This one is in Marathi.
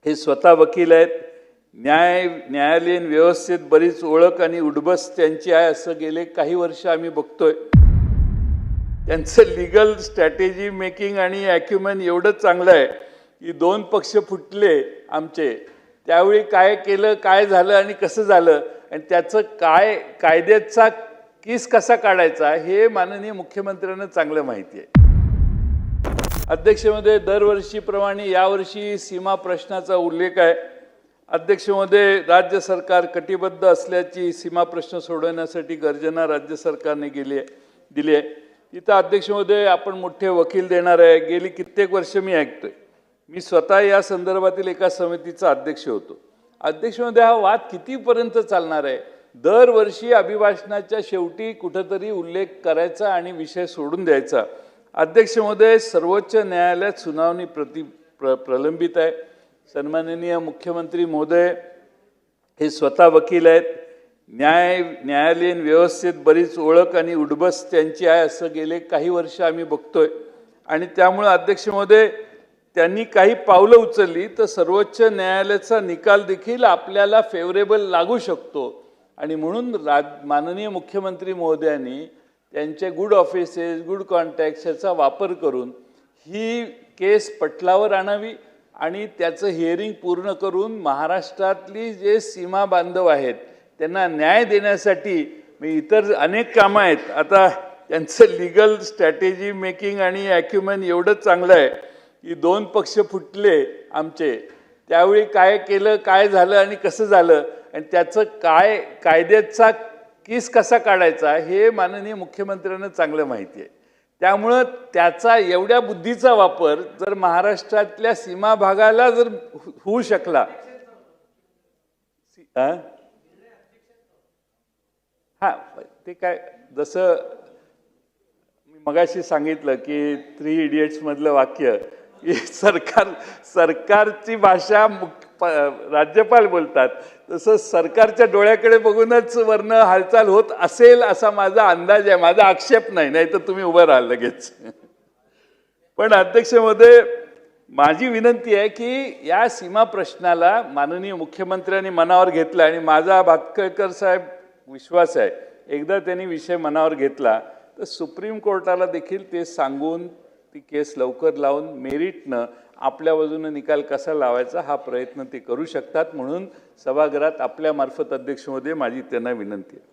हे स्वतः वकील आहेत. न्यायालयीन व्यवस्थेत बरीच ओळख आणि उडबस त्यांची आहे असं गेले काही वर्ष आम्ही बघतोय. त्यांचं लीगल स्ट्रॅटेजी मेकिंग आणि ॲक्युमेन एवढं चांगलं आहे की दोन पक्ष फुटले आमचे त्यावेळी काय केलं, काय झालं आणि कसं झालं आणि त्याचं काय कायद्याचा केस कसा काढायचा हे माननीय मुख्यमंत्र्यांना चांगलं माहिती आहे. अध्यक्ष महोदय, दरवर्षीप्रमाणे यावर्षी सीमा प्रश्नाचा उल्लेख आहे. अध्यक्ष महोदय, राज्य सरकार कटिबद्ध असल्याची सीमा प्रश्न सोडवण्यासाठी गर्जना राज्य सरकारने दिली आहे. तिथं अध्यक्ष महोदय आपण मोठे वकील देणार आहे. गेली कित्येक वर्ष मी ऐकतोय. मी स्वतः या संदर्भातील एका समितीचा अध्यक्ष होतो. अध्यक्ष महोदय, हा वाद कितीपर्यंत चालणार आहे? दरवर्षी अभिभाषणाच्या शेवटी कुठंतरी उल्लेख करायचा आणि विषय सोडून द्यायचा. अध्यक्ष महोदय, सर्वोच्च न्यायालयात सुनावणी प्रलंबित आहे. सन्माननीय मुख्यमंत्री महोदय हे स्वतः वकील आहेत. न्यायालयीन व्यवस्थेत बरीच ओळख आणि उडबस त्यांची आहे असं गेले काही वर्ष आम्ही बघतोय आणि त्यामुळे अध्यक्ष महोदय त्यांनी काही पावलं उचलली तर सर्वोच्च न्यायालयाचा निकाल देखील आपल्याला फेवरेबल लागू शकतो आणि म्हणून माननीय मुख्यमंत्री महोदयांनी त्यांचे गुड ऑफिसेस, गुड कॉन्टॅक्ट्स याचा वापर करून ही केस पटलावर आणावी आणि त्याचं हिअरिंग पूर्ण करून महाराष्ट्रातली जे सीमा बांधव आहेत त्यांना न्याय देण्यासाठी इतर अनेक कामं आहेत. आता त्यांचं लीगल स्ट्रॅटेजी मेकिंग आणि ॲक्युमेन एवढं चांगलं आहे की दोन पक्ष फुटले आमचे त्यावेळी काय केलं, काय झालं आणि कसं झालं आणि त्याचं काय कायद्याचा केस कसा काढायचा हे माननीय मुख्यमंत्र्यांना चांगलं माहिती आहे. त्यामुळं त्याचा एवढ्या बुद्धीचा वापर जर महाराष्ट्रातल्या सीमा भागाला जर होऊ शकला ते काय जसं मी मगाशी सांगितलं की 3 इडियट्स मधलं वाक्य की सरकारची भाषा राज्यपाल बोलतात तसं सरकारच्या डोळ्याकडे बघूनच वरनं हालचाल होत असेल असा माझा अंदाज आहे. माझा आक्षेप नाही तर तुम्ही उभं राहाल लगेच. पण अध्यक्ष महोदय, माझी विनंती आहे की या सीमा प्रश्नाला माननीय मुख्यमंत्र्यांनी मनावर घेतला आणि माझा भातखळकर साहेब विश्वास आहे एकदा त्यांनी विषय मनावर घेतला तर सुप्रीम कोर्टाला देखील ते सांगून ती केस लवकर लावून मेरिटनं आपल्या बाजूने निकाल कसा लावायचा हा प्रयत्न ते करू शकतात. म्हणून सभागृहात आपल्या मार्फत अध्यक्ष महोदय माझी त्यांना विनंती आहे.